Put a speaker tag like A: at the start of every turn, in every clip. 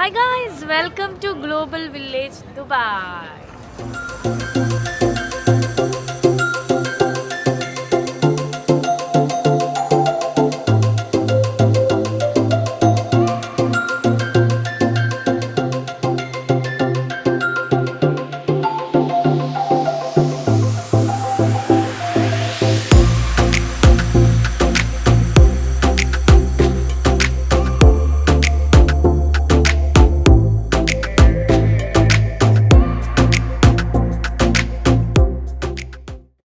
A: Hi guys, welcome to Global Village Dubai.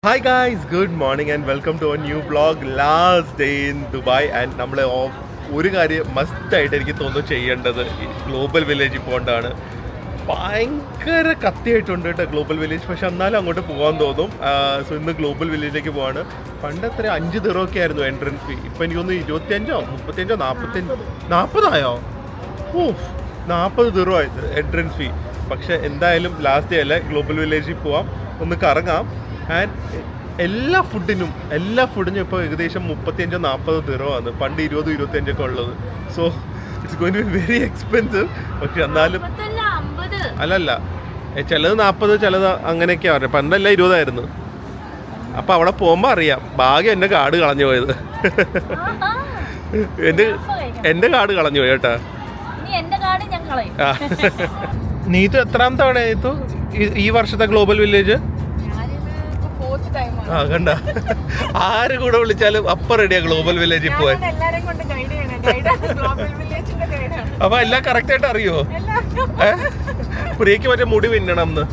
B: Hi guys, good morning and welcome to a new vlog. Last day in Dubai and നമ്മൾ ഒരു കാര്യം മസ്റ്റായിട്ട് എനിക്ക് തോന്നുന്നു ചെയ്യേണ്ടത് global വില്ലേജിൽ പോകേണ്ടതാണ്. ഭയങ്കര കത്തിയായിട്ടുണ്ട് കേട്ടോ ഗ്ലോബൽ വില്ലേജ്, പക്ഷെ എന്നാലും അങ്ങോട്ട് പോകാൻ തോന്നും. സോ ഇന്ന് ഗ്ലോബൽ വില്ലേജിലേക്ക് പോവാണ്. പണ്ട് എത്ര 5 ദിറമൊക്കെ ആയിരുന്നു എൻട്രൻസ് ഫീ, ഇപ്പം എനിക്ക് തോന്നുന്നു 25 35 40 ഓ 40 ദിറം ആയിരുന്നു എൻട്രൻസ് ഫീ. പക്ഷെ എന്തായാലും ലാസ്റ്റ് ഡേ അല്ലേ, ഗ്ലോബൽ വില്ലേജിൽ പോവാം, ഒന്ന് കറങ്ങാം. ആൻഡ് എല്ലാ ഫുഡിനും ഇപ്പോൾ ഏകദേശം 35-40 ദിറമാണ്. പണ്ട് 20-25 ഉള്ളത്. So it's going to be very expensive. പക്ഷെ എന്നാലും അല്ലല്ല, ചിലത് 40, ചിലത് അങ്ങനെയൊക്കെയാണ് പറഞ്ഞത്. പണ്ടല്ല 20 ആയിരുന്നു. അപ്പം അവിടെ പോകുമ്പോൾ അറിയാം. ഭാഗ്യം എൻ്റെ കാർഡ് കളഞ്ഞു പോയത്. എൻ്റെ കാർഡ് കളഞ്ഞു പോയി കേട്ടാ. നീതു എത്രാം തവണ നീതു ഈ വർഷത്തെ ഗ്ലോബൽ വില്ലേജ്? ആ കണ്ട, ആര് കൂടെ വിളിച്ചാലും അപ്പം റെഡിയാ ഗ്ലോബൽ വില്ലേജിൽ പോവാൻ. അപ്പൊ എല്ലാം കറക്റ്റ് ആയിട്ട് അറിയോ? പ്രിയക്ക് മറ്റേ മുടി പിന്നണം എന്ന്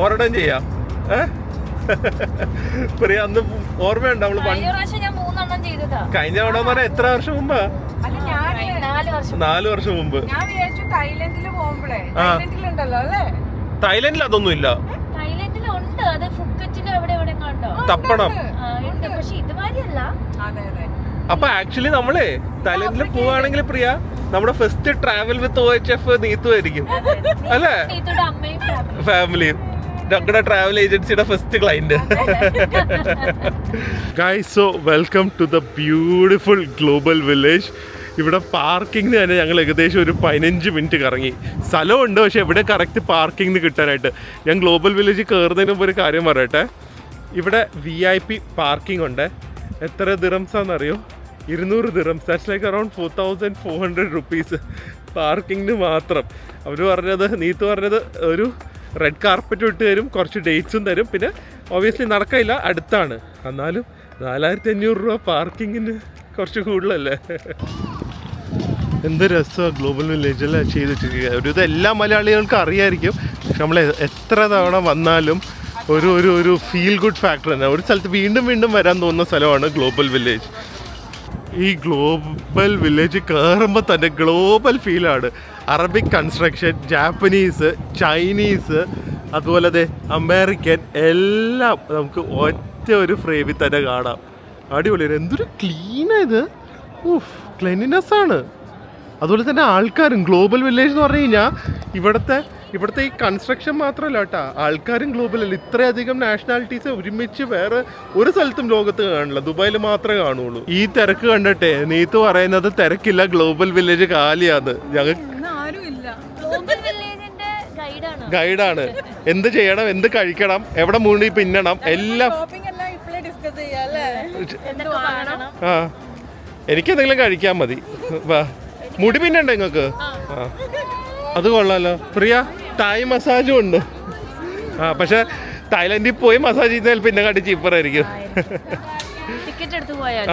B: ഒരെണ്ണം ചെയ്യാം. പ്രിയ അന്ന് ഓർമ്മയുണ്ടോ നമ്മള് കഴിഞ്ഞ തവണ എന്ന് പറഞ്ഞാൽ എത്ര വർഷം മുമ്പാ? 4 വർഷം മുമ്പ്. തായ്ലൻഡിൽ അതൊന്നും ഇല്ല. തപ്പണം. അപ്പൊ ആക്ച്വലി നമ്മളെ തായ്ലൻഡിൽ പോവാണെങ്കിൽ പ്രിയ നമ്മുടെ first travel with OHF Neethu ആയിരിക്കും അല്ലേ? ഫാമിലിയും ഞങ്ങളുടെ ട്രാവൽ ഏജൻസിയുടെ first client. Guys, so welcome to the beautiful global village. ഇവിടെ പാർക്കിങ്ങിന് തന്നെ ഞങ്ങൾ ഏകദേശം ഒരു 15 മിനിറ്റ് കറങ്ങി. സ്ഥലമുണ്ട്, പക്ഷെ ഇവിടെ കറക്റ്റ് പാർക്കിങ്ങിന് കിട്ടാനായിട്ട്. ഞാൻ ഗ്ലോബൽ വില്ലേജിൽ കയറുന്നതിന് മുമ്പ് ഒരു കാര്യം പറയട്ടെ. ഇവിടെ VIP പാർക്കിംഗ് ഉണ്ട്. എത്ര ദിറംസാണെന്നറിയോ? 200 dirhams. That's like around 4400 rupees പാർക്കിങ്ങിന് മാത്രം. അവർ പറഞ്ഞത്, നീത്ത് പറഞ്ഞത് ഒരു റെഡ് കാർപ്പറ്റ് ഇട്ട് തരും, കുറച്ച് ഡേറ്റ്സും തരും. പിന്നെ ഒബ്വിയസ്ലി നടക്കില്ല, അടുത്താണ്. എന്നാലും 4500 രൂപ പാർക്കിങ്ങിന് കുറച്ച് കൂടുതലല്ലേ? എന്ത് രസമാണ് ഗ്ലോബൽ വില്ലേജെല്ലാം ചെയ്തിട്ട്. ഒരു ഇത് എല്ലാ മലയാളികൾക്കും അറിയായിരിക്കും, പക്ഷെ നമ്മൾ എത്ര തവണ വന്നാലും ഒരു ഫീൽ ഗുഡ് ഫാക്ടർ തന്നെ. ഒരു സ്ഥലത്ത് വീണ്ടും വീണ്ടും വരാൻ തോന്നുന്ന സ്ഥലമാണ് ഗ്ലോബൽ വില്ലേജ്. ഈ ഗ്ലോബൽ വില്ലേജ് കയറുമ്പോൾ തന്നെ ഗ്ലോബൽ ഫീലാണ്. അറബിക് കൺസ്ട്രക്ഷൻ, ജാപ്പനീസ്, ചൈനീസ്, അതുപോലെ അമേരിക്കൻ എല്ലാം നമുക്ക് ഒറ്റ ഒരു ഫ്രെയിമിൽ തന്നെ കാണാം. അടിപൊളിയാണ്. എന്തൊരു ക്ലീനായത്. ക്ലീനിനെസ് ആണ്. അതുപോലെ തന്നെ ആൾക്കാരും. ഗ്ലോബൽ വില്ലേജ് എന്ന് പറഞ്ഞു കഴിഞ്ഞാൽ ഇവിടുത്തെ ഈ കൺസ്ട്രക്ഷൻ മാത്രമല്ല കേട്ടോ, ആൾക്കാരും ഗ്ലോബലല്ല. ഇത്രയധികം നാഷണാലിറ്റീസ് ഒരുമിച്ച് വേറെ ഒരു സ്ഥലത്തും ലോകത്ത് കാണില്ല, ദുബായിൽ മാത്രമേ കാണുള്ളൂ. ഈ തിരക്ക് കണ്ടിട്ടേ നീത്ത് പറയുന്നത് തിരക്കില്ല, ഗ്ലോബൽ വില്ലേജ് കാലിയാണ്. ഞങ്ങൾക്ക് ഗൈഡാണ്. എന്ത് ചെയ്യണം, എന്ത് കഴിക്കണം, എവിടെ മൂടി പിന്നണം, എല്ലാം. ആ എനിക്കെന്തെങ്കിലും കഴിക്കാൻ മതി. വാ, മുടി പിന്നണ്ടോ നിങ്ങൾക്ക്? ആ അത് കൊള്ളാലോ. പ്രിയ തായ് മസാജും ഉണ്ട്. ആ പക്ഷെ തായ്ലൻഡിൽ പോയി മസാജ് ചെയ്യുന്നതിൽ പിന്നെ കണ്ടി ചീപ്പറായിരിക്കും.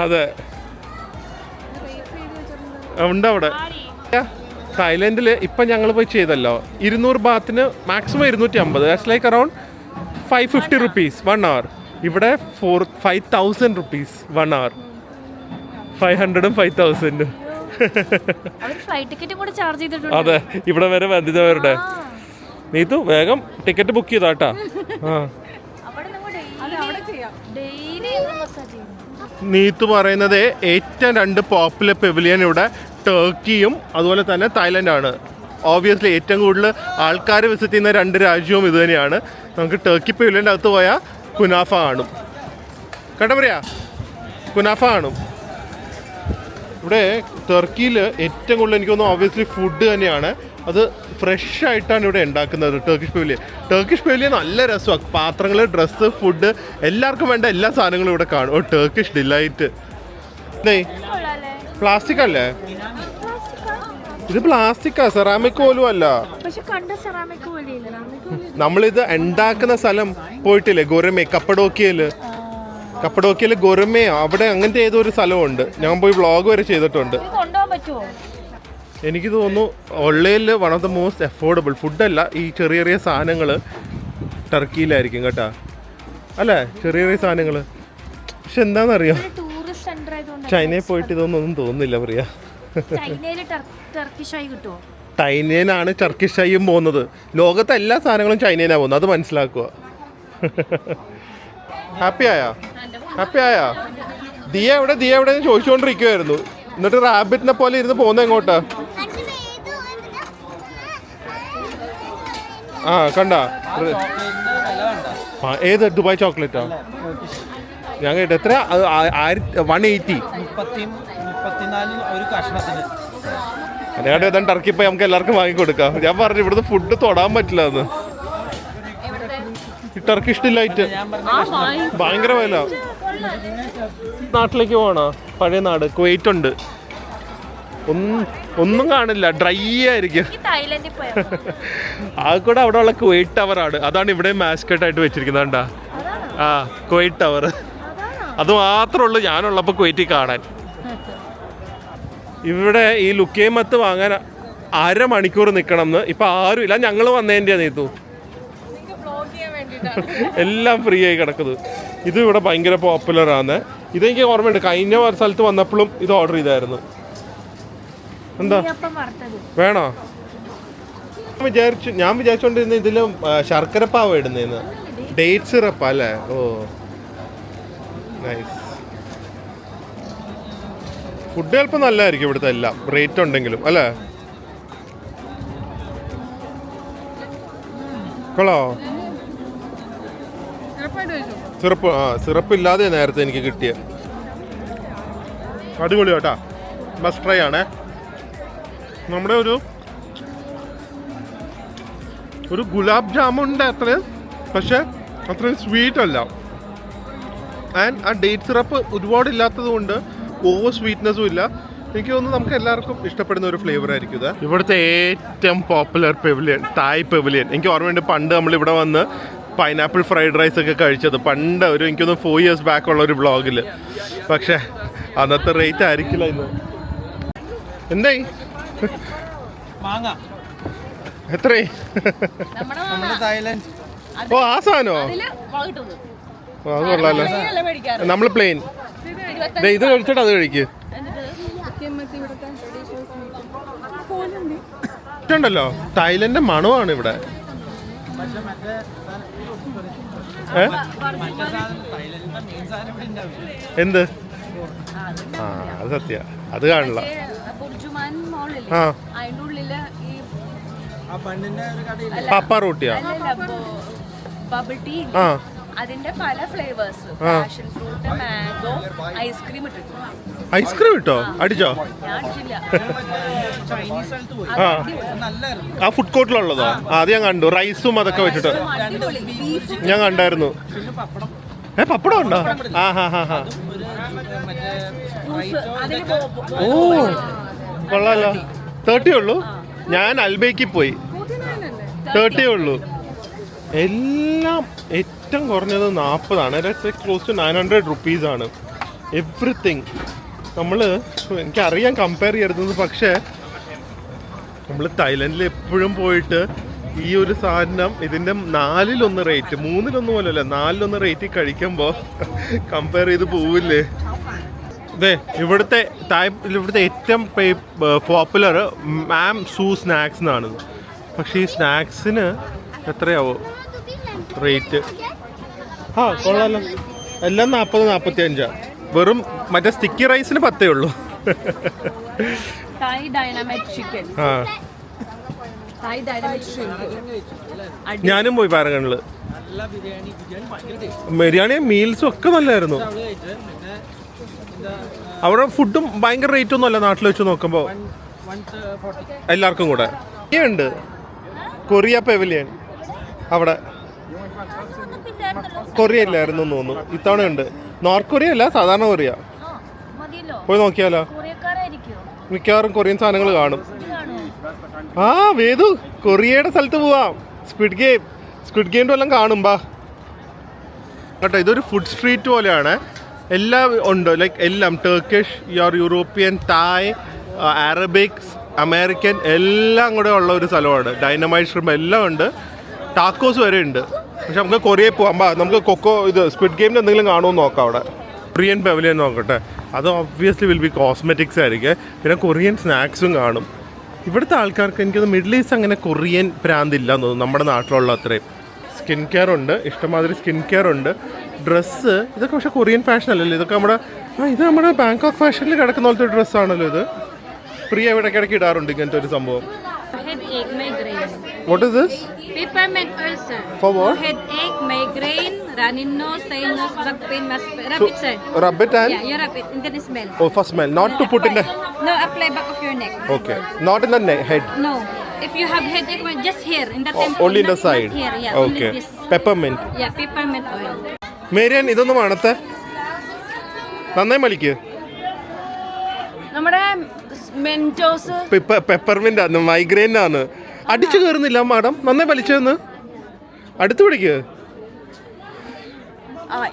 B: അതെ ഉണ്ട് അവിടെ. തായ്ലൻഡിൽ ഇപ്പം ഞങ്ങൾ പോയി ചെയ്തല്ലോ, 200 ബാത്തിന് maximum 250. That's like around 550 rupees 1 hour. ഇവിടെ 5000 റുപ്പീസ് 1 hour. 500-ഉം 5000-ഉം. അതെ, ഇവിടെ വരെ വന്നിട്ടവരുടെ. നീതു വേഗം ടിക്കറ്റ് ബുക്ക് ചെയ്താട്ടാ. നീതു പറയുന്നത് ഏറ്റവും 2 പോപ്പുലർ പെവിലിയൻ ഇവിടെ ടർക്കിയും അതുപോലെ തന്നെ തായ്ലൻഡാണ്. ഓബിയസ്ലി ഏറ്റവും കൂടുതൽ ആൾക്കാർ വിസിറ്റ് ചെയ്യുന്ന 2 രാജ്യവും ഇത് തന്നെയാണ്. നമുക്ക് ടർക്കി പെവിലിയൻ്റെ അകത്ത് പോയാൽ കുനാഫ കാണും. കേട്ടോ പറയാ കുനാഫ കാണും. ഇവിടെ ടർക്കിയിൽ ഏറ്റവും കൂടുതൽ എനിക്ക് തോന്നുന്നു ഓബ്വിയസ്ലി ഫുഡ് തന്നെയാണ്. അത് ഫ്രഷ് ആയിട്ടാണ് ഇവിടെ ഉണ്ടാക്കുന്നത്. ടർക്കിഷ് പവലിയൻ നല്ല രസമാണ്. പാത്രങ്ങൾ, ഡ്രസ്സ്, ഫുഡ്, എല്ലാവർക്കും വേണ്ട എല്ലാ സാധനങ്ങളും ഇവിടെ കാണും. ഓ ടർക്കിഷ് ഡിലൈറ്റ്. പ്ലാസ്റ്റിക് അല്ലേ ഇത്? പ്ലാസ്റ്റിക്കാ, സെറാമിക് പോലും അല്ല. നമ്മളിത് ഉണ്ടാക്കുന്ന സ്ഥലം പോയിട്ടില്ലേ, ഗൊറമേ, കപ്പഡോക്കിയയില് ഗൊറമയോ അവിടെ അങ്ങനത്തെ ഏതോ ഒരു സ്ഥലമുണ്ട്. ഞാൻ പോയി വ്ളോഗ് വരെ ചെയ്തിട്ടുണ്ട്. എനിക്ക് തോന്നുന്നു ഉള്ളതിൽ one of the most affordable ഫുഡല്ല ഈ ചെറിയ ചെറിയ സാധനങ്ങൾ ടർക്കിയിലായിരിക്കും കേട്ടാ, അല്ലേ? ചെറിയ ചെറിയ സാധനങ്ങൾ. പക്ഷെ എന്താണെന്നറിയാം, ചൈനയിൽ പോയിട്ട് ഇതൊന്നും തോന്നുന്നില്ല പറയാ. ചൈനയിലാണ് ടർക്കിഷായും പോകുന്നത്. ലോകത്തെ എല്ലാ സാധനങ്ങളും ചൈനയിലാണ് പോകുന്നത്, അത് മനസ്സിലാക്കുക. ഹാപ്പി ആയാ? ദിയ എവിടെ ചോദിച്ചുകൊണ്ടിരിക്കുവായിരുന്നു. എന്നിട്ട് റാബിറ്റിനെ പോലെ ഇരുന്ന് പോകുന്ന എങ്ങോട്ടാ? ആ കണ്ടാ? ഏത് ദുബായ് ചോക്ലേറ്റാ? ഞാൻ കേട്ടു. എത്ര? 180. അതിനായിട്ട് ഏതാണ്ട് ടർക്കി പോയി നമുക്ക് എല്ലാവർക്കും വാങ്ങിക്കൊടുക്കാം. ഞാൻ പറഞ്ഞു ഇവിടുന്ന് ഫുഡ് തൊടാൻ പറ്റില്ല എന്ന്. ടർക്കിഷ് ഡിലൈറ്റ് ഭയങ്കര വില. നാട്ടിലേക്ക് പോകണോ? പഴയ നാട് കുവൈറ്റ് ഉണ്ട്. ഒന്നും കാണില്ല, ഡ്രൈ ആയിരിക്കും. ആ കൂടെ അവിടെ ഉള്ള കുവൈറ്റ് ടവറാണ്. അതാണ് ഇവിടെ മാസ്കറ്റ് ആയിട്ട് വെച്ചിരിക്കുന്നത്. കണ്ടാ? ആ കുവൈറ്റ് ടവർ. അത് മാത്രമേ ഉള്ളൂ ഞാനുള്ളപ്പോൾ കുവൈറ്റിൽ കാണാൻ. ഇവിടെ ഈ ലുക്കേമത്ത് വാങ്ങാൻ 1/2 മണിക്കൂർ നിൽക്കണം എന്ന്. ഇപ്പം ആരും ഇല്ല. ഞങ്ങൾ വന്നതിൻ്റെ നീത്തു എല്ലാം ഫ്രീ ആയി കിടക്കുന്നത്. ഇത് ഇവിടെ ഭയങ്കര പോപ്പുലറാണ്. ഇതെനിക്ക് ഓർമ്മയുണ്ട്, കഴിഞ്ഞ സ്ഥലത്ത് വന്നപ്പോഴും ഇത് ഓർഡർ ചെയ്തായിരുന്നു. എന്താ വേണോ? ഞാൻ വിചാരിച്ചോണ്ടിരുന്ന ഇതിൽ ശർക്കരപ്പാവ് ഇടുന്നേന്ന്. ഡേറ്റ് സിറപ്പ് അല്ലേ? ഓ നൈസ്. ഫുഡ് ചിലപ്പോൾ നല്ലതായിരിക്കും ഇവിടുത്തെ എല്ലാം, റേറ്റ് ഉണ്ടെങ്കിലും അല്ലേ? കൊള്ളോ? സിറപ്പ് ഇല്ലാതെ നേരത്തെ എനിക്ക് കിട്ടിയ. അടിപൊളി കേട്ടാ, മസ്റ്റ് ട്രൈ ആണേ. നമ്മുടെ ഒരു ഗുലാബ് ജാമുൻ്റെ അത്രയും, പക്ഷെ അത്രയും സ്വീറ്റ് അല്ല. ആൻഡ് ആ ഡേറ്റ് സിറപ്പ് ഒരുപാട് ഇല്ലാത്തത് കൊണ്ട് ഓവർ സ്വീറ്റ്നെസ്സും ഇല്ല. എനിക്ക് തോന്നുന്നു നമുക്ക് എല്ലാവർക്കും ഇഷ്ടപ്പെടുന്ന ഒരു ഫ്ലേവർ ആയിരിക്കും ഇത്. ഇവിടുത്തെ ഏറ്റവും പോപ്പുലർ പെവിലിയൻ, തായ് പെവിലിയൻ. എനിക്ക് ഓർമ്മയുണ്ട് പണ്ട് നമ്മളിവിടെ വന്ന് പൈനാപ്പിൾ ഫ്രൈഡ് റൈസ് ഒക്കെ കഴിച്ചത്. പണ്ട് എനിക്കൊന്ന് 4 years ബാക്ക് ഉള്ള ഒരു വ്ളോഗിൽ. പക്ഷെ അന്നത്തെ റേറ്റ് ആയിരിക്കില്ല ഇന്ന്. എന്തായി? എത്രേ? ഓ ആ സാധനോ? അത് കൊള്ളാലോ. നമ്മൾ പ്ലെയിൻ ഇത് കഴിച്ചിട്ട് അത് കഴിക്ക്. ണ്ടല്ലോ തായ്ലൻഡിന്റെ മണമാണ് ഇവിടെ. എന്ത്? ആ അത് സത്യ, അത് കാണില്ല. പപ്പ റോട്ടിയാ? ആ
A: അതിന്റെ പല flavours, passion fruit, mango, ice cream ഇട്ടിട്ടുണ്ട്.
B: ഐസ്ക്രീം ഇട്ടോ? അടിച്ചോ? ആ ഫുഡ് കോർട്ടിലുള്ളതോ? അത് ഞാൻ കണ്ടു. റൈസും അതൊക്കെ വെച്ചിട്ട് ഞാൻ കണ്ടായിരുന്നു. പപ്പടം ഉണ്ടോ? ആ ഹാ ഹാ ഹാ. ഓ കൊള്ളാലോ. 30 ഉള്ളൂ. ഞാൻ അൽബേക്ക് പോയി, 30 ഉള്ളൂ. എല്ലാം ഏറ്റവും കുറഞ്ഞത് 40 ക്ലോസ് ടു 900 rupees എവ്രിതിങ്. എനിക്കറിയാം കമ്പയർ ചെയ്യരുതെന്ന്, പക്ഷേ നമ്മൾ തായ്ലൻഡിൽ എപ്പോഴും പോയിട്ട് ഈ ഒരു സാധനം ഇതിൻ്റെ 4-1 റേറ്റ്, 3-1 പോലല്ല 4-1 റേറ്റ് കഴിക്കുമ്പോൾ കമ്പയർ ചെയ്ത് പോവില്ലേ? അതെ, ഇവിടുത്തെ ഏറ്റവും പോപ്പുലർ മാം സൂ സ്നാക്സ് എന്നാണ്. പക്ഷേ ഈ സ്നാക്സിന് എത്രയാവോ റേറ്റ്? ആ കൊള്ളാലോ. എല്ലാം 40-45. വെറും മറ്റേ സ്റ്റിക്കി റൈസിന് 10 ഉള്ളൂ. ഞാനും പോയി പാരഗണില്. ബിരിയാണി മീൽസും ഒക്കെ നല്ലായിരുന്നു. അവിടെ ഫുഡും ഭയങ്കര റേറ്റ് ഒന്നും അല്ല നാട്ടിൽ വെച്ച് നോക്കുമ്പോൾ എല്ലാവർക്കും കൂടെ. ഉണ്ട് കൊറിയ പെവിലിയൻ അവിടെ കൊറിയ ഇല്ലായിരുന്നു തോന്നുന്നു, ഇത്തവണ ഉണ്ട്. നോർത്ത് കൊറിയ അല്ല, സാധാരണ കൊറിയ. പോയി നോക്കിയാലോ, മിക്കവാറും കൊറിയൻ സാധനങ്ങൾ കാണും. ആ വേദു, കൊറിയയുടെ സ്ഥലത്ത് പോവാം. സ്ക്വിഡ് ഗെയിമിൻ്റെ എല്ലാം കാണും ബാ കേട്ടോ. ഇതൊരു ഫുഡ് സ്ട്രീറ്റ് പോലെയാണ്, എല്ലാം ഉണ്ട്. ലൈക്ക് എല്ലാം ടർക്കിഷ്, യൂറോപ്യൻ, തായ്, അറബിക്സ്, അമേരിക്കൻ എല്ലാം കൂടെ ഉള്ള ഒരു സ്ഥലമാണ്. ഡൈനമൈറ്റ് ഷ്രിംപ് എല്ലാം ഉണ്ട്, ടാക്കോസ് വരെ ഉണ്ട്. പക്ഷെ നമുക്ക് കൊറിയയിൽ പോകാം ബാ. നമുക്ക് സ്ക്വിഡ് ഗെയിമിൻ്റെ എന്തെങ്കിലും കാണുമെന്ന് നോക്കാം അവിടെ. കൊറിയൻ പെവലിയൻ നോക്കട്ടെ, അത് ഒബ്വിയസ്ലി വിൽ ബി കോസ്മെറ്റിക്സ് ആയിരിക്കും. പിന്നെ കൊറിയൻ സ്നാക്സും കാണും. ഇവിടുത്തെ ആൾക്കാർക്ക് എനിക്കത് മിഡിൽ ഈസ്റ്റ് അങ്ങനെ കൊറിയൻ ഭ്രാന്തില്ല എന്ന് തോന്നുന്നു, നമ്മുടെ നാട്ടിലുള്ള അത്രയും. സ്കിൻ കെയർ ഉണ്ട്, ഇഷ്ടമാതിരി സ്കിൻ കെയർ ഉണ്ട്. ഡ്രസ്സ് ഇതൊക്കെ പക്ഷേ കൊറിയൻ ഫാഷൻ അല്ലല്ലോ, ഇതൊക്കെ ഇത് നമ്മുടെ ബാങ്കോക്ക് ഫാഷനിൽ കിടക്കുന്ന പോലത്തെ ഡ്രസ്സാണല്ലോ ഇത്. പ്രിയ ഇടയ്ക്കിടയ്ക്ക് ഇടാറുണ്ട് ഇങ്ങനത്തെ ഒരു സംഭവം.
C: Headache, migraine.
B: What is this?
C: Peppermint ulcer.
B: For what?
C: Headache, migraine, runny nose, sinus, back pain, rub it, sir.
B: Rub it and?
C: Yeah, you rub it and then smell.
B: Oh, for smell, not to put in the...
C: No, apply back of your neck.
B: Okay, not in the head.
C: No, if you have headache, just here in the temple.
B: Only in the side.
C: Here, yeah.
B: Okay.
C: Only this.
B: Peppermint.
C: Yeah, peppermint oil.
B: Marian ഇതൊന്ന് മണത്തെ നന്നായി മലിക്ക്.
A: നമ്മുടെ Mentos
B: peppermint ആണ്, migraine ആണ്. അടിച്ചു കയറുന്നില്ല madam, നന്നായി വലിച്ചെന്ന് അടുത്ത് പിടിക്ക്.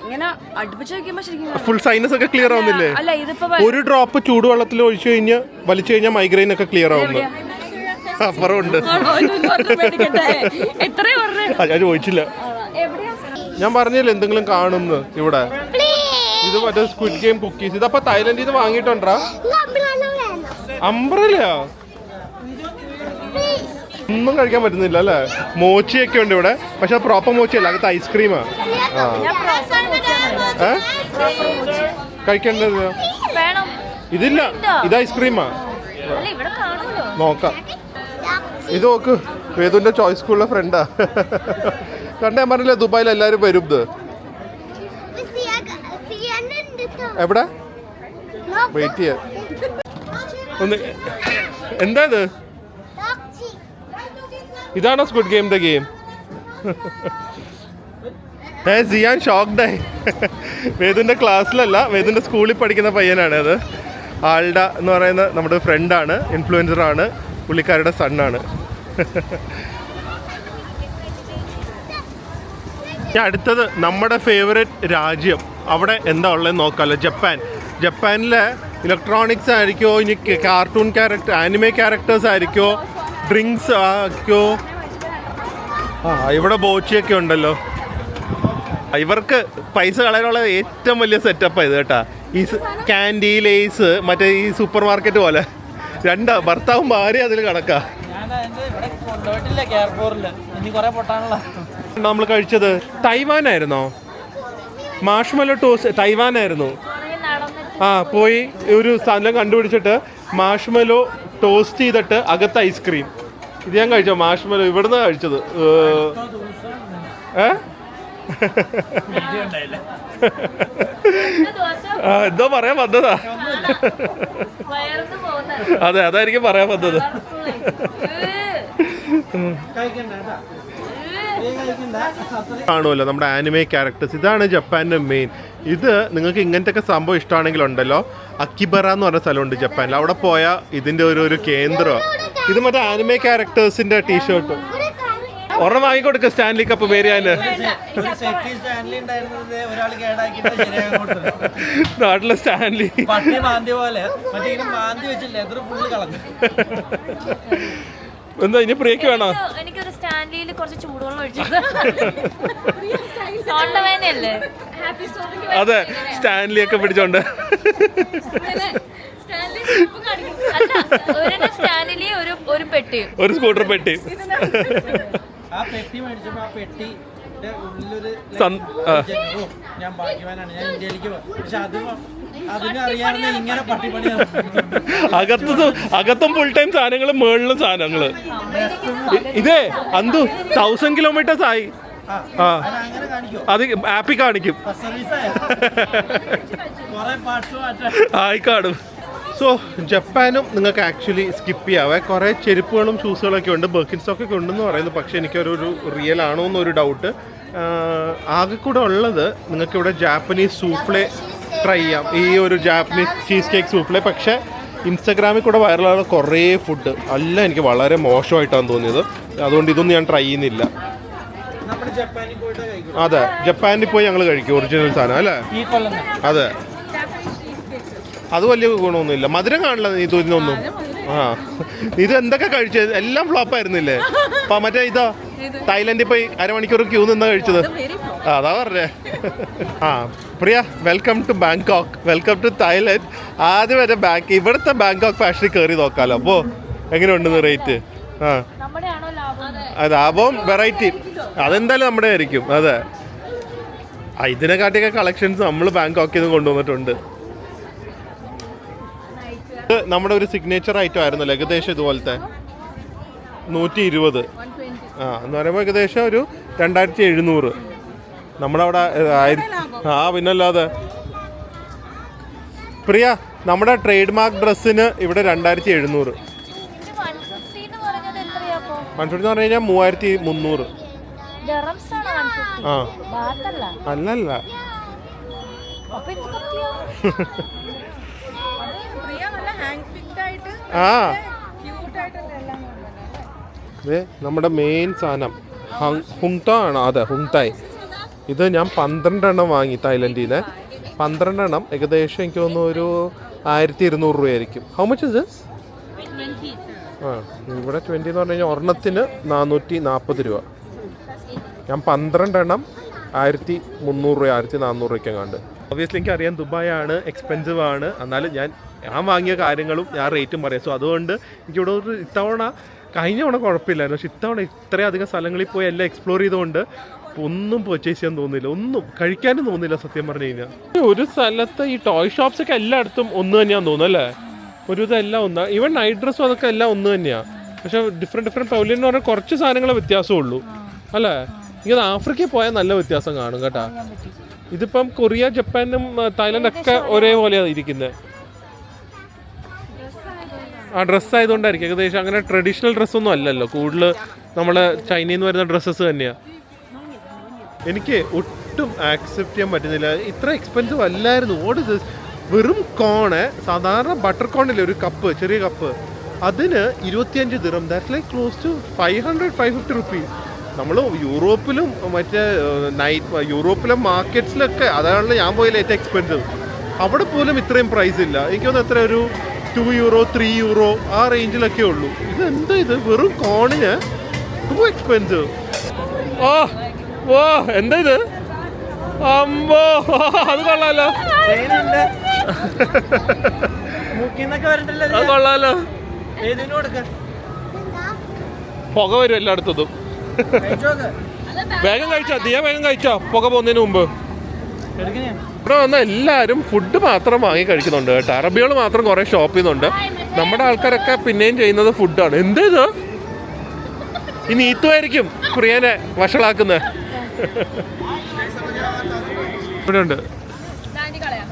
A: ഇങ്ങനെ അടുപ്പിച്ച് വെക്കുമ്പോ ശരിക്കും
B: ഫുൾ സൈനസ് ഒക്കെ ക്ലിയർ ആവുന്നില്ലേ?
A: അല്ല ഇതിപ്പോ
B: ഒരു ഡ്രോപ്പ് ചൂടുവെള്ളത്തിൽ ഒഴിച്ചു കഴിഞ്ഞാൽ വലിച്ചു കഴിഞ്ഞാൽ മൈഗ്രെയിൻ ഒക്കെ ക്ലിയർ ആവുന്നു. അപ്പുറം ഉണ്ട്. ഞാൻ ചോദിച്ചില്ല, ഞാൻ പറഞ്ഞില്ല എന്തെങ്കിലും കാണുന്നു ഇവിടെ. ഇത് മറ്റേ സ്ക്വിഡ് ഗെയിം കുക്കീസ്, ഇതപ്പോ തായ്ലൻഡിൽ നിന്ന് വാങ്ങിയിട്ടുണ്ടാ? അംബ്രല്ല ഒന്നും കഴിക്കാൻ പറ്റുന്നില്ല അല്ലേ? മോച്ചിയൊക്കെ ഉണ്ട് ഇവിടെ, പക്ഷെ പ്രോപ്പർ മോച്ചിയല്ല, അകത്ത് ഐസ്ക്രീമാ. കഴിക്കേണ്ടത് ഇതില്ല, ഇത് ഐസ്ക്രീമാ. നോക്കാം, ഇത് നോക്ക്. വേദുവിന്റെ ചോയ്സ് സ്കൂളിലെ ഫ്രണ്ടാ. കണ്ട ഞാൻ പറഞ്ഞില്ലേ ദുബായിൽ എല്ലാരും വരും. ഇത് എവിടെ വെയിറ്റ് ചെയ്യാ ഒന്ന്. എന്താ ഇത്? ഇതാണോ സ്ക്വിഡ് ഗെയിമിന്റെ ഗെയിം? സിയാൻ ഷോക്ക്ഡായി. വേദുവിന്റെ ക്ലാസ്സിലല്ല, വേദുവിന്റെ സ്കൂളിൽ പഠിക്കുന്ന പയ്യനാണ് അത്. ആൾഡ എന്ന് പറയുന്ന നമ്മുടെ ഫ്രണ്ടാണ്, ഇൻഫ്ലുവൻസറാണ്, പുള്ളിക്കാരുടെ സണ്ണാണ്. അടുത്തത് നമ്മുടെ ഫേവറേറ്റ് രാജ്യം, അവിടെ എന്താ ഉള്ളതെന്ന് നോക്കാമല്ലോ. ജപ്പാനിലെ ഇലക്ട്രോണിക്സ് ആയിരിക്കോ, ഇനി കാർട്ടൂൺ ക്യാരക്ടർ, ആനിമേ ക്യാരക്ടേഴ്സ് ആയിരിക്കോ, ഡ്രിങ്ക്സ് ആയിരിക്കോ. ഇവിടെ ബോച്ചിയൊക്കെ ഉണ്ടല്ലോ. ഇവർക്ക് പൈസ കളയാനുള്ള ഏറ്റവും വലിയ സെറ്റപ്പാണ് ഇത് കേട്ടാ. ഈ ക്യാൻഡി, ലേസ്, മറ്റേ ഈ സൂപ്പർ മാർക്കറ്റ് പോലെ ഭർത്താവും ഭാര്യ അതിൽ കണക്കാ. നമ്മൾ കഴിച്ചത് തൈവാനായിരുന്നോ? മാഷ്മലോ ടോസ്റ്റ് തൈവാനായിരുന്നു. പോയി ഒരു സാധനം കണ്ടുപിടിച്ചിട്ട് മാഷ്മലോ ടോസ്റ്റ് ചെയ്തിട്ട് അകത്ത് ഐസ്ക്രീം. ഇത് ഞാൻ കഴിച്ചോ മാഷ്മലോ? ഇവിടുന്ന് കഴിച്ചത്. എന്തോ പറയാൻ വന്നതാ. അതെ, അതായിരിക്കും പറയാൻ വന്നത്. കാണുമല്ലോ നമ്മുടെ ആനിമേ ക്യാരക്ടേഴ്സ്. ഇതാണ് ജപ്പാൻ്റെ മെയിൻ. ഇത് നിങ്ങൾക്ക് ഇങ്ങനത്തെ ഒക്കെ സംഭവം ഇഷ്ടമാണെങ്കിൽ ഉണ്ടല്ലോ, അക്കിബറ എന്ന് പറഞ്ഞ സ്ഥലമുണ്ട് ജപ്പാനിൽ. അവിടെ പോയാൽ ഇതിൻ്റെ ഒരു കേന്ദ്രം. ഇത് മറ്റേ ആനിമേ ക്യാരക്ടേഴ്സിന്റെ ടീഷർട്ട് ഒരെണ്ണം വാങ്ങിക്കൊടുക്ക. സ്റ്റാൻലി കപ്പ് വേരിയാന് നാട്ടിലെ സ്റ്റാൻലി എന്താ ഇനി പ്രിയക്ക് വേണോ?
A: എനിക്കൊരു സ്റ്റാൻലിയിൽ കുറച്ച് ചൂടുവെള്ളം ഒഴിച്ചത്.
B: അതെ, സ്റ്റാൻലി ഒക്കെ പിടിച്ചോണ്ട്
A: ഒരു പെട്ടിയും
B: ഒരു സ്കൂട്ടർ പെട്ടി.
D: ആ പെട്ടി മേടിച്ചപ്പോ ആ പെട്ടി ഞാൻ ഭാഗ്യവാനാണ്, ഞാൻ ഇന്ത്യയിലേക്ക് പോകും. പക്ഷെ അതിന് അറിയാവുന്ന ഇങ്ങനെ പട്ടിപ്പണി
B: അകത്തും ഫുൾ ടൈം സാധനങ്ങളും മേളിലും സാധനങ്ങള്. ഇതേ അന്തു 1000 കിലോമീറ്റേഴ്സ് ആയി ആ
D: അങ്ങനെ കാണിക്കോ
B: അത് ആപ്പിൽ കാണിക്കും.
D: സർവീസായ കുറെ പാർട്സ് മാറ്റാൻ
B: ആയി കാണും. സോ ജപ്പാനും നിങ്ങൾക്ക് ആക്ച്വലി സ്കിപ്പ് ചെയ്യാവേ. കുറേ ചെരുപ്പുകളും ഷൂസുകളൊക്കെ ഉണ്ട്, ബർക്കിൻസ്റ്റോക്കൊക്കെ ഉണ്ടെന്ന് പറയുന്നു. പക്ഷേ എനിക്കൊരു റിയൽ ആണോ എന്നൊരു ഡൗട്ട്. ആകെ കൂടെ ഉള്ളത് നിങ്ങൾക്ക് ഇവിടെ ജാപ്പനീസ് സൂഫ്ലെ ട്രൈ ചെയ്യാം, ഈ ഒരു ജാപ്പനീസ് ചീസ് കേക്ക് സൂഫ്ലെ. പക്ഷേ ഇൻസ്റ്റാഗ്രാമിൽ കൂടെ വൈറലാണ് കുറേ ഫുഡ്, എല്ലാം എനിക്ക് വളരെ മോശമായിട്ടാണ് തോന്നിയത്. അതുകൊണ്ട് ഇതൊന്നും ഞാൻ ട്രൈ ചെയ്യുന്നില്ല.
D: നമ്മൾ ജപ്പാനിൽ പോയിട്ട് കഴിക്കും.
B: അതെ, ജപ്പാനിൽ പോയി ഞങ്ങൾ കഴിക്കും ഒറിജിനൽ സാധനം അല്ലേ.
D: ഈ കൊല്ലം
B: അതെ, അത് വലിയ ഗുണമൊന്നുമില്ല. മധുരം കാണില്ല ഇതിനൊന്നും. ആ, ഇത് എന്തൊക്കെ കഴിച്ചത് എല്ലാം ഫ്ലോപ്പ് ആയിരുന്നില്ലേ? മറ്റേ ഇതാ തായ്ലൻഡിൽ പോയി അരമണിക്കൂർ ക്യൂ നിന്നാ കഴിച്ചത്. അതാ പറഞ്ഞേ. ആ Priya, welcome to Bangkok, welcome to Thailand. ആദ്യം വരെ ഇവിടുത്തെ ബാങ്കോക്ക് ഫാഷനിൽ കയറി നോക്കാലോ. അപ്പോൾ എങ്ങനെയുണ്ടെന്ന് റേറ്റ്? ആ ലാഭവും വെറൈറ്റി അതെന്തായാലും നമ്മുടെ ആയിരിക്കും. അതെ, ഇതിനെക്കാട്ടിയൊക്കെ കളക്ഷൻസ് നമ്മൾ ബാങ്കോക്കിൽ നിന്ന് കൊണ്ടുവന്നിട്ടുണ്ട്. നമ്മുടെ ഒരു സിഗ്നേച്ചർ ഐറ്റം ആയിരുന്നല്ലോ, ഏകദേശം ഇതുപോലത്തെ 120. ആ എന്ന് പറയുമ്പോൾ ഏകദേശം ഒരു 2700. നമ്മളവിടെ പിന്നല്ലാതെ. പ്രിയ, നമ്മുടെ ട്രേഡ് മാർക്ക് ഡ്രസ്സിന് ഇവിടെ 2700. 150 എന്ന് പറഞ്ഞു കഴിഞ്ഞാൽ 3300. ആ അല്ലല്ല, ആ നമ്മുടെ മെയിൻ സാധനം ഹുങ്താ ആണോ? അതെ, ഹുങ്തായ്. ഇത് ഞാൻ 12 എണ്ണം വാങ്ങി തായ്ലൻഡിൽ നിന്ന്. 12 എണ്ണം ഏകദേശം എനിക്ക് തോന്നുന്നു ഒരു 1200 രൂപയായിരിക്കും. How much is this? ആ ഇവിടെ 20 എന്ന് പറഞ്ഞു കഴിഞ്ഞാൽ ഒരെണ്ണത്തിന് 440 രൂപ. ഞാൻ 12 എണ്ണം 1300 രൂപ 1400 രൂപയ്ക്ക് കണ്ട്. ഒബ്വിയസ്ലി എനിക്ക് അറിയാം ദുബായ് ആണ്, എക്സ്പെൻസീവ് ആണ്. എന്നാലും ഞാൻ വാങ്ങിയ കാര്യങ്ങളും ഞാൻ റേറ്റും പറയാം. സോ അതുകൊണ്ട് എനിക്കിവിടെ ഒരു ഇത്തവണ, കഴിഞ്ഞ തവണ കുഴപ്പമില്ലായിരുന്നു, പക്ഷെ ഇത്തവണ ഇത്രയധികം സ്ഥലങ്ങളിൽ പോയി എല്ലാം എക്സ്പ്ലോർ ചെയ്തുകൊണ്ട് ഒന്നും പർച്ചേസ് ചെയ്യാൻ തോന്നില്ല, ഒന്നും കഴിക്കാനും തോന്നില്ല സത്യം പറഞ്ഞു കഴിഞ്ഞാൽ. ഒരു സ്ഥലത്ത് ഈ ടോയ് ഷോപ്സ് ഒക്കെ എല്ലായിടത്തും ഒന്ന് തന്നെയാന്ന് തോന്നുന്നു അല്ലേ? ഒരു ഇതെല്ലാം ഒന്നാ, ഈവൻ നൈറ്റ് ഡ്രസ്സും അതൊക്കെ എല്ലാം ഒന്ന് തന്നെയാണ്. പക്ഷെ ഡിഫറെൻറ്റ് പവലിയൻ എന്ന് പറഞ്ഞാൽ കുറച്ച് സാധനങ്ങൾ വ്യത്യാസമുള്ളൂ അല്ലേ? എനിക്ക് ആഫ്രിക്കയിൽ പോയാൽ നല്ല വ്യത്യാസം കാണും കേട്ടോ. ഇതിപ്പം കൊറിയ, ജപ്പാനും തായ്ലൻഡൊക്കെ ഒരേപോലെയാണ് ഇരിക്കുന്നത്. ആ ഡ്രസ്സ് ആയതുകൊണ്ടായിരിക്കും ഏകദേശം. അങ്ങനെ ട്രഡീഷണൽ ഡ്രസ്സൊന്നും അല്ലല്ലോ, കൂടുതൽ നമ്മൾ ചൈനയിൽ നിന്ന് വരുന്ന ഡ്രസ്സസ് തന്നെയാണ്. എനിക്ക് ഒട്ടും ആക്സെപ്റ്റ് ചെയ്യാൻ പറ്റുന്നില്ല, ഇത്ര എക്സ്പെൻസീവ് അല്ലായിരുന്നു. ഓട് വെറും കോണ്, സാധാരണ ബട്ടർ കോണില്ലേ ഒരു കപ്പ്, ചെറിയ കപ്പ്, അതിന് 25 ദിറം. That's like close to 500-550 rupees. നമ്മൾ യൂറോപ്പിലും മറ്റേ യൂറോപ്പിലെ മാർക്കറ്റ്സിലൊക്കെ, അതാണല്ലോ ഞാൻ പോയില്ല ഏറ്റവും എക്സ്പെൻസീവ്. അവിടെ പോലും ഇത്രയും പ്രൈസ് ഇല്ല. എനിക്ക് തോന്നുന്നു എത്ര ഒരു €2, €3 ആ റേഞ്ചിലൊക്കെ ഉള്ളൂ. ഇതെന്താ ഇത്, വെറും കോണിന് ടു എക്സ്പെൻസീവ്. ഓ എന്താ ഇത്? അമ്പോ, അത് കൊള്ളാലോ, അത് കൊള്ളാലോ. പുക വരും എല്ലായിടത്തും. വേഗം കഴിച്ചോ ദിയ, വേഗം കഴിച്ചോ, പുക പോകുന്നതിന് മുമ്പ്. ഇവിടെ വന്ന എല്ലാവരും ഫുഡ് മാത്രം വാങ്ങി കഴിക്കുന്നുണ്ട് കേട്ടോ. അറബികൾ മാത്രം കുറേ ഷോപ്പ് ചെയ്യുന്നുണ്ട്. നമ്മുടെ ആൾക്കാരൊക്കെ പിന്നെയും ചെയ്യുന്നത് ഫുഡാണ്. എന്താ ഇത്? ഈ നീത്തുമായിരിക്കും പ്രിയനെ വഷളാക്കുന്നത്. ഇവിടെ ഉണ്ട്,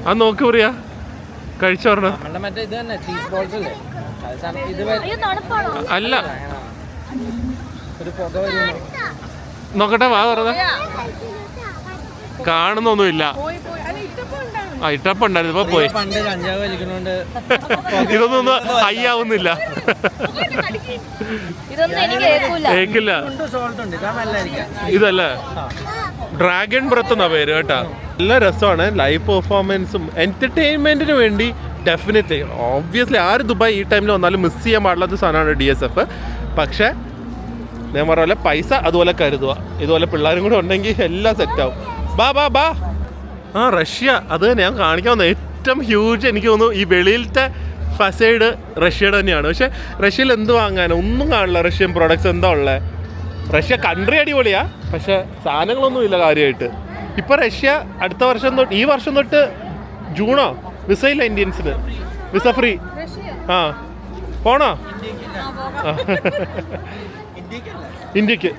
B: അത് നോക്ക് പ്രിയ, കഴിച്ചോർണ. അല്ല നോക്കട്ടെ, വാ പറഞ്ഞ കാണുന്നൊന്നുമില്ല. ആ ഇട്ടപ്പ ഉണ്ടായിരുന്നു, ഇപ്പൊ പോയി. ഇതൊന്നും ഹൈ ആവുന്നില്ല, കേക്കില്ല. ഇതല്ലേ ഡ്രാഗൺ ബ്രത്ത് എന്നാ പേര് കേട്ടാ. നല്ല രസമാണ്, ലൈവ് പെർഫോമൻസും എന്റർടൈൻമെന്റിന് വേണ്ടി ഡെഫിനറ്റ്ലി ഓബ്വിയസ്ലി ആര് ദുബായ് ഈ ടൈമിൽ വന്നാലും മിസ് ചെയ്യാൻ പാടില്ലാത്ത സാധനമാണ് DSF. പക്ഷെ ഞാൻ പറഞ്ഞ പോലെ പൈസ അതുപോലെ കരുതുക. ഇതുപോലെ പിള്ളേരും കൂടെ ഉണ്ടെങ്കിൽ എല്ലാം സെറ്റാവും. ബാ. ആ റഷ്യ, അത് ഞാൻ കാണിക്കാവുന്ന ഏറ്റവും ഹ്യൂജ് എനിക്ക് തോന്നുന്നു ഈ വെളിയിലത്തെ ഫസൈഡ് റഷ്യയുടെ തന്നെയാണ്. പക്ഷെ റഷ്യയിൽ എന്ത് വാങ്ങാനോ ഒന്നും കാണില്ല. റഷ്യൻ പ്രോഡക്ട്സ് എന്താ ഉള്ളത്? റഷ്യ കൺട്രി അടിപൊളിയാ, പക്ഷെ സാധനങ്ങളൊന്നും ഇല്ല കാര്യമായിട്ട്. ഇപ്പൊ റഷ്യ അടുത്ത വർഷം തൊട്ട്, ഈ വർഷം തൊട്ട് ജൂണോ വിസ ഇല്ല ഇന്ത്യൻസിന്, വിസ ഫ്രീ. ആ പോണോ? ഇന്ത്യക്ക്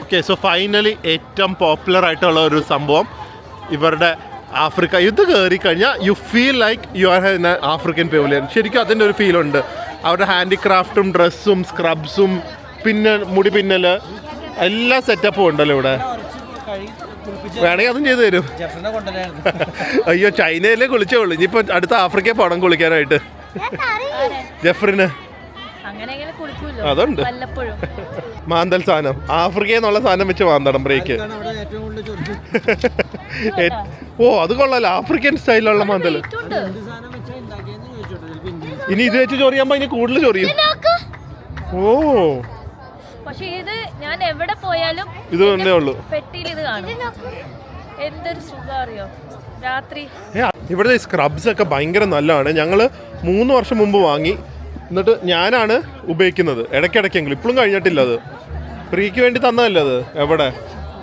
B: ഓക്കെ, സോ ഫൈനലി ഏറ്റവും പോപ്പുലർ ആയിട്ടുള്ള ഒരു സംഭവം ഇവരുടെ ആഫ്രിക്ക. ഇത് കയറി കഴിഞ്ഞാൽ you feel like you are in African pavilion. ശരിക്കും അതിൻ്റെ ഒരു ഫീലുണ്ട്. അവരുടെ ഹാൻഡിക്രാഫ്റ്റും ഡ്രസ്സും സ്ക്രബ്സും പിന്നെ മുടി പിന്നൽ എല്ലാ സെറ്റപ്പും ഉണ്ടല്ലോ ഇവിടെ. വേണമെങ്കിൽ അതും ചെയ്തു തരും. അയ്യോ, ചൈനയിലേ കുളിച്ചേ ഉള്ളൂ. ഇനിയിപ്പോൾ അടുത്ത ആഫ്രിക്കയിൽ പോകണം കുളിക്കാനായിട്ട്. ജെഫ്രിന് അതുണ്ട്. മാന്തൽ സാധനം ആഫ്രിക്കയിൽ നിന്നുള്ള സാധനം വെച്ച് മാന്തണം ബ്രേക്ക്. ഓ, അത് കൊള്ളാലോ, ആഫ്രിക്കൻ സ്റ്റൈലുള്ള മാന്തൽ. ഇനി ഇത് വെച്ച് ചൊറിയാകുമ്പോ ഇനി കൂടുതൽ ചൊറിയും. ഓ,
A: പക്ഷേ ഇത് ഞാൻ എവിടെ പോയാലും
B: ഇത് തന്നെ ഉള്ളൂ.
A: പെട്ടിയിൽ ഇത് കാണും. എന്തൊരു സുഖം അറിയോ രാത്രി.
B: ഇവിടുത്തെ സ്ക്രബ്സ് ഒക്കെ ഭയങ്കര നല്ലതാണ്. ഞങ്ങൾ 3 വർഷം മുമ്പ് വാങ്ങി. എന്നിട്ട് ഞാനാണ് ഉപയോഗിക്കുന്നത് ഇടയ്ക്കിടയ്ക്കെങ്കിലും. ഇപ്പോഴും കഴിഞ്ഞിട്ടില്ല. അത് പ്രീക്ക് വേണ്ടി തന്നതല്ലേ അത്. എവിടെ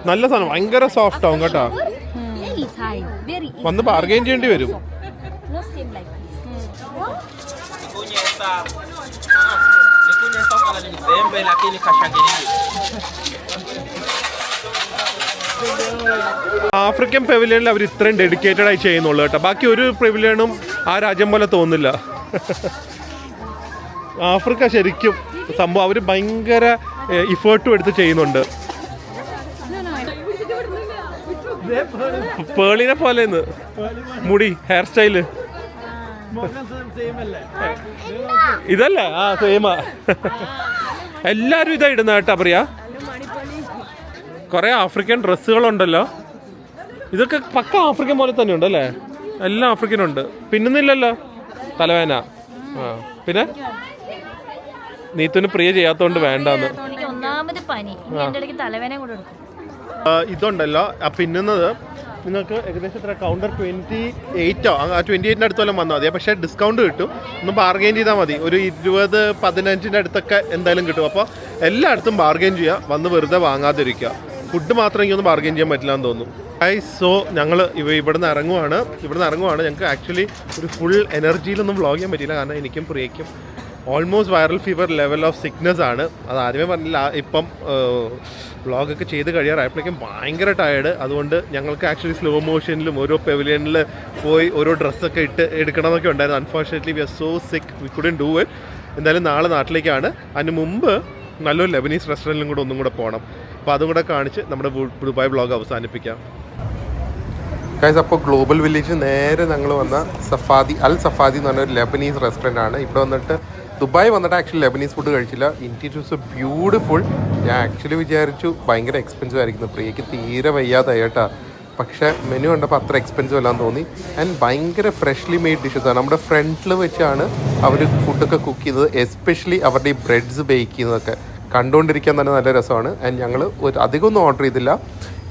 B: നല്ല സാധനം, ഭയങ്കര സോഫ്റ്റ് ആവും കേട്ടോ. വന്ന് ബാർഗെയിൻ ചെയ്യേണ്ടി വരും. ആഫ്രിക്കൻ പെവിലിയനിൽ അവർ ഇത്രയും ഡെഡിക്കേറ്റഡ് ആയി ചെയ്യുന്നുള്ളൂ കേട്ടോ. ബാക്കി ഒരു പെവിലിയനും ആ രാജ്യം പോലെ തോന്നില്ല. ആഫ്രിക്ക ശരിക്കും സംഭവം അവർ ഭയങ്കര ഇഫേർട്ടും എടുത്ത് ചെയ്യുന്നുണ്ട്. പേളിനെ പോലെ മുടി, ഹെയർ സ്റ്റൈല് ഇതല്ല. ആ, സെയിമാ. എല്ലാരും ഇതാ ഇടുന്ന കേട്ടാ പറയാ. കുറെ ആഫ്രിക്കൻ ഡ്രസ്സുകളുണ്ടല്ലോ. ഇതൊക്കെ പക്ക ആഫ്രിക്കൻ പോലെ തന്നെ ഉണ്ടല്ലേ. എല്ലാം ആഫ്രിക്കനുണ്ട്. പിന്നുന്നില്ലല്ലോ തലവേന. ആ, പിന്നെ നീത്തുന് പ്രിയ ചെയ്യാത്തോണ്ട് വേണ്ടെന്ന്. ഇതുണ്ടല്ലോ ആ പിന്നുന്നത്. നിങ്ങൾക്ക് ഏകദേശം എത്ര കൗണ്ടർ 28 ആ 28-ൻ്റെ അടുത്തോളം വന്നാൽ മതി. പക്ഷേ ഡിസ്കൗണ്ട് കിട്ടും. ഒന്ന് ബാർഗെയിൻ ചെയ്താൽ മതി. ഒരു 20-15 അടുത്തൊക്കെ എന്തായാലും കിട്ടും. അപ്പോൾ എല്ലായിടത്തും ബാർഗെയിൻ ചെയ്യുക. വന്ന് വെറുതെ വാങ്ങാതിരിക്കുക. ഫുഡ് മാത്രം എനിക്കൊന്നും ബാർഗെയിൻ ചെയ്യാൻ പറ്റില്ല എന്ന് തോന്നുന്നു. സോ ഞങ്ങൾ ഇവിടുന്ന് ഇറങ്ങുവാണ്. ഞങ്ങൾക്ക് ആക്ച്വലി ഒരു ഫുൾ എനർജിയിലൊന്നും വ്ളോഗ് ചെയ്യാൻ പറ്റിയില്ല. കാരണം എനിക്കും പ്രിയയ്ക്കും almost viral fever level of sickness ആണ്. അത് ആദ്യമേ പറഞ്ഞില്ല. ഇപ്പം വ്ളോഗൊക്കെ ചെയ്ത് കഴിയാറായപ്പോഴേക്കും ഭയങ്കര ടയേർഡ്. അതുകൊണ്ട് ഞങ്ങൾക്ക് ആക്ച്വലി സ്ലോ മോഷനിലും ഓരോ പെവിലിയനിൽ പോയി ഓരോ ഡ്രസ്സൊക്കെ എടുക്കണമെന്നൊക്കെ ഉണ്ടായിരുന്നു. അൺഫോർച്ചുനേറ്റ്ലി വി ആർ സോ സിക്ക്, വി കുഡന്റ് ഡു ഇറ്റ്. എന്തായാലും നാളെ നാട്ടിലേക്കാണ്. അതിന് മുമ്പ് നല്ലൊരു ലെബനീസ് റെസ്റ്റോറൻറ്റിലും കൂടെ ഒന്നും കൂടെ പോകണം. അപ്പോൾ അതും കൂടെ കാണിച്ച് നമ്മുടെ ദുബായ് വ്ളോഗ് അവസാനിപ്പിക്കാം. ഗൈസ്, അപ്പോൾ ഗ്ലോബൽ വില്ലേജ് നേരെ ഞങ്ങൾ വന്ന അൽ സഫാദി എന്ന് പറഞ്ഞൊരു ലെബനീസ് റെസ്റ്റോറൻ്റ് ആണ്. ഇവിടെ വന്നിട്ട് ദുബായ് വന്നിട്ട് ആക്ച്വലി ലെബനീസ് ഫുഡ് കഴിച്ചില്ല. It was beautiful. ഞാൻ ആക്ച്വലി വിചാരിച്ചു ഭയങ്കര എക്സ്പെൻസീവ് ആയിരിക്കുന്നു. പ്രിയയ്ക്ക് തീരെ വയ്യാതായി കേട്ടോ. പക്ഷേ മെനു കണ്ടപ്പോൾ അത്ര എക്സ്പെൻസീവ് അല്ലാന്ന് തോന്നി. ആൻഡ് ഭയങ്കര ഫ്രഷ്ലി മെയ്ഡ് ഡിഷസാണ്. നമ്മുടെ ഫ്രണ്ടിൽ വെച്ചാണ് അവർ ഫുഡൊക്കെ കുക്ക് ചെയ്തത്. എസ്പെഷ്യലി അവരുടെ ഈ ബ്രെഡ്സ് ബേക്ക് ചെയ്യുന്നതൊക്കെ കണ്ടുകൊണ്ടിരിക്കാൻ തന്നെ നല്ല രസമാണ്. ആൻഡ് ഞങ്ങൾ അധികമൊന്നും ഓർഡർ ചെയ്തില്ല.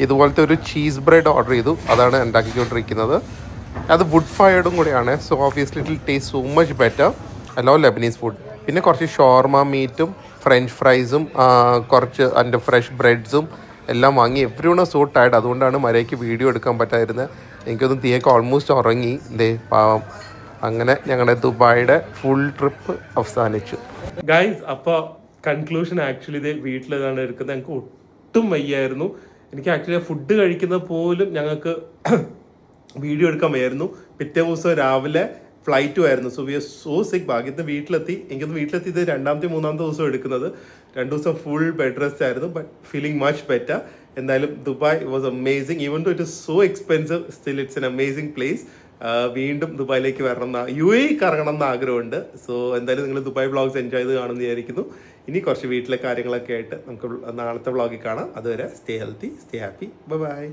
B: ഇതുപോലത്തെ ഒരു ചീസ് ബ്രെഡ് ഓർഡർ ചെയ്തു. അതാണ് ഉണ്ടാക്കിക്കൊണ്ടിരിക്കുന്നത്. അത് വുഡ് ഫയർഡും കൂടെയാണ്. So obviously it will taste so much better. അല്ലോ ലെബനീസ് ഫുഡ്. പിന്നെ കുറച്ച് ഷോർമ മീറ്റും ഫ്രഞ്ച് ഫ്രൈസും കുറച്ച് അതിൻ്റെ ഫ്രഷ് ബ്രെഡ്സും എല്ലാം വാങ്ങി. Every one so tired. അതുകൊണ്ടാണ് മര്യാദയ്ക്ക് വീഡിയോ എടുക്കാൻ പറ്റാതിരുന്നത്. എനിക്കൊന്നും തീയൊക്കെ ഓൾമോസ്റ്റ് ഉറങ്ങി. പാവം. അങ്ങനെ ഞങ്ങളുടെ ദുബായിയുടെ ഫുൾ ട്രിപ്പ് അവസാനിച്ചു. ഗൈസ്, അപ്പോൾ കൺക്ലൂഷൻ ആക്ച്വലി ഇതേ വീട്ടിലാണ് എടുക്കുന്നത്. ഞങ്ങൾക്ക് ഒട്ടും വയ്യായിരുന്നു. എനിക്ക് ആക്ച്വലി ഫുഡ് കഴിക്കുന്നത് പോലും ഞങ്ങൾക്ക് വീഡിയോ എടുക്കാൻ വയ്യായിരുന്നു. പിറ്റേ ദിവസം രാവിലെ ഫ്ലൈറ്റും ആയിരുന്നു. സോ വി ആർ സോ സിക്ക്. ഭാഗ്യത്തിന് എനിക്കൊന്ന് വീട്ടിലെത്തി ഇത് 2ാമത്തെ 3ാമത്തെ ദിവസം എടുക്കുന്നത്. 2 ദിവസം ഫുൾ ബെഡ് റെസ്റ്റ് ആയിരുന്നു. But feeling much better. എന്തായാലും Dubai was amazing. Even though it is so expensive, still it's an amazing place. വീണ്ടും ദുബായിലേക്ക് വരണം UAE കറങ്ങണം എന്ന് ആഗ്രഹമുണ്ട്. സോ എന്തായാലും നിങ്ങൾ ദുബായ് വ്ളോഗ്സ് എൻജോയ് ചെയ്ത് കാണുമെന്ന് വിചാരിക്കുന്നു. ഇനി കുറച്ച് വീട്ടിലെ കാര്യങ്ങളൊക്കെ ആയിട്ട് നമുക്ക് നാളത്തെ വ്ളോഗിൽ കാണാം. അതുവരെ stay healthy, stay happy. By.